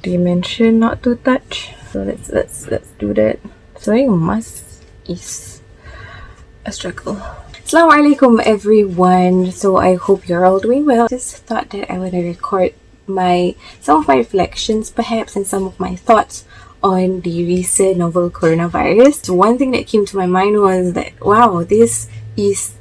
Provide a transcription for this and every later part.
they mention not to touch. So let's do that. So wearing a mask is a struggle. Assalamu alaikum everyone. So I hope you're all doing well. Just thought that I want to record some of my reflections perhaps and some of my thoughts on the recent novel coronavirus. So one thing that came to my mind was that wow, this is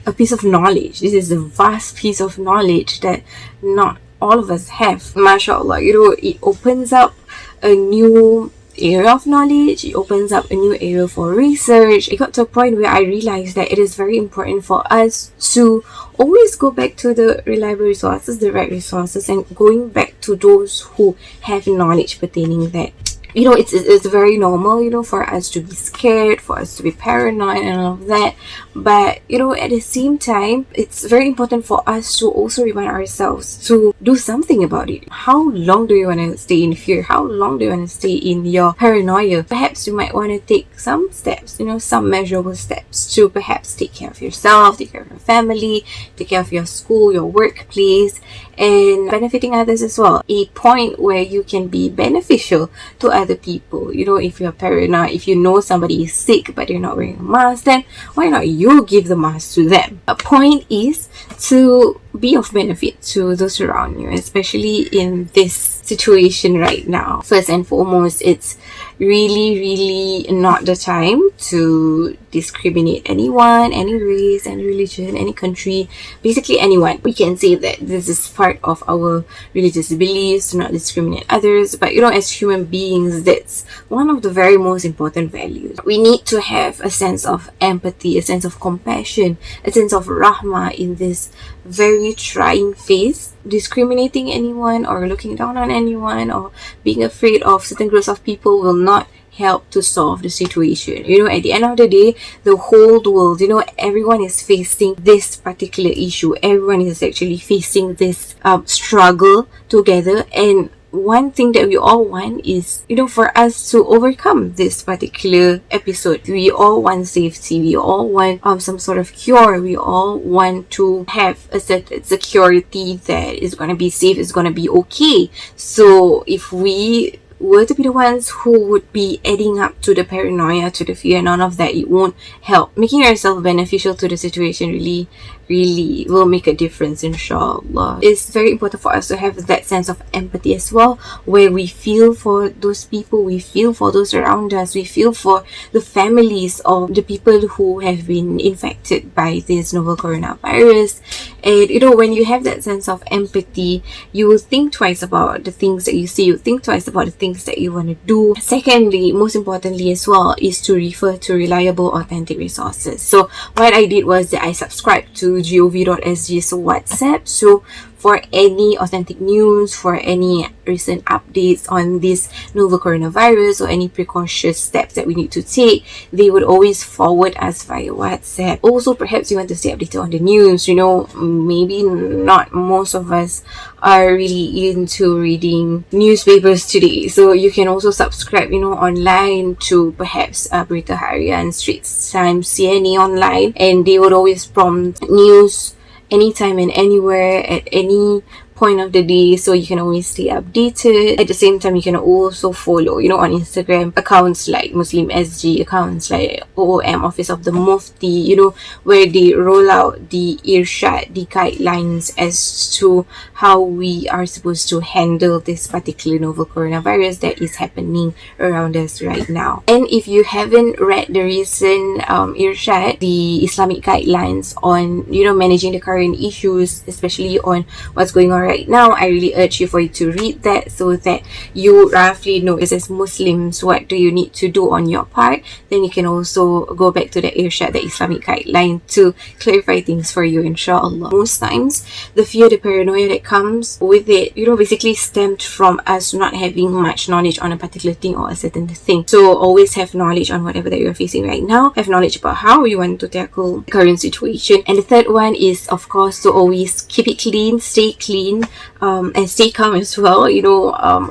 a piece of knowledge. This is a vast piece of knowledge that not all of us have. MashaAllah, it opens up a new area of knowledge. It opens up a new area for research. It got to a point where I realized that it is very important for us to always go back to the reliable resources, the right resources, and going back to those who have knowledge pertaining that. It's very normal, for us to be scared, for us to be paranoid and all of that. But, at the same time, it's very important for us to also remind ourselves to do something about it. How long do you want to stay in fear? How long do you want to stay in your paranoia? Perhaps you might want to take some steps, some measurable steps to perhaps take care of yourself, take care of your family, take care of your school, your workplace, and benefiting others as well. A point where you can be beneficial to other people. If you're paranoid, if you know somebody is sick but they're not wearing a mask, then why not you give the mask to them? A point is to be of benefit to those around you, especially in this situation right now. First and foremost, it's really not the time to discriminate anyone, any race, any religion, any country, basically anyone. We can say that this is part of our religious beliefs, to not discriminate others. But as human beings, that's one of the very most important values. We need to have a sense of empathy, a sense of compassion, a sense of rahmah in this very trying phase. Discriminating anyone or looking down on anyone or being afraid of certain groups of people will not help to solve the situation. At the end of the day, the whole world, everyone is facing this particular issue. Everyone is actually facing this struggle together, and one thing that we all want is, for us to overcome this particular episode. We all want safety. We all want some sort of cure. We all want to have a certain security that is going to be safe, is going to be okay. So if we were to be the ones who would be adding up to the paranoia, to the fear, none of that, it won't help. Making yourself beneficial to the situation really will make a difference, insyaAllah. It's very important for us to have that sense of empathy as well, where we feel for those people, we feel for those around us, we feel for the families of the people who have been infected by this novel coronavirus. And when you have that sense of empathy, you will think twice about the things that you see, you think twice about the things that you want to do. Secondly, most importantly as well, is to refer to reliable, authentic resources. So what I did was that I subscribed to gov.sg's WhatsApp. So for any authentic news, for any recent updates on this novel coronavirus or any precautious steps that we need to take, they would always forward us via WhatsApp. Also, perhaps you want to stay updated on the news. Maybe not most of us are really into reading newspapers today. So you can also subscribe, online to perhaps Berita Harian, Straits Times, CNA online, and they would always prompt news anytime and anywhere at any point of the day, so you can always stay updated. At the same time, you can also follow, on Instagram, accounts like Muslim SG, accounts like OOM, Office of the Mufti, where they roll out the irshad, the guidelines as to how we are supposed to handle this particular novel coronavirus that is happening around us right now. And if you haven't read the recent irshad, the Islamic guidelines on, managing the current issues, especially on what's going on right now, I really urge you for you to read that so that you roughly know, as Muslims, what do you need to do on your part. Then you can also go back to the irshad, the Islamic guideline, to clarify things for you, insyaAllah. Most times, the fear, the paranoia that comes with it, basically stemmed from us not having much knowledge on a particular thing or a certain thing. So always have knowledge on whatever that you're facing right now. Have knowledge about how you want to tackle the current situation. And the third one is, of course, to always keep it clean, stay clean, clean and stay calm as well.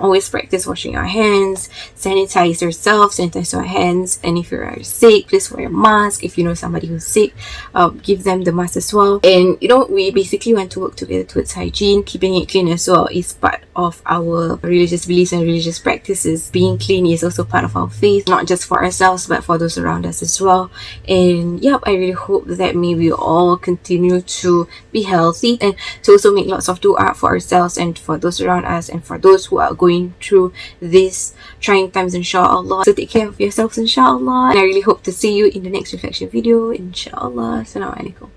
Always practice washing our hands, sanitize yourself, sanitize your hands, and if you're sick, please wear a mask. If you know somebody who's sick, give them the mask as well. And we basically want to work together towards hygiene. Keeping it clean as well is part of our religious beliefs and religious practices. Being clean is also part of our faith, not just for ourselves but for those around us as well. And I really hope that maybe we all continue to be healthy and to also make lots of dua for ourselves and for those around us and for those who are going through these trying times, insyaAllah. So take care of yourselves, insyaAllah, and I really hope to see you in the next reflection video, insyaAllah. Assalamu alaikum.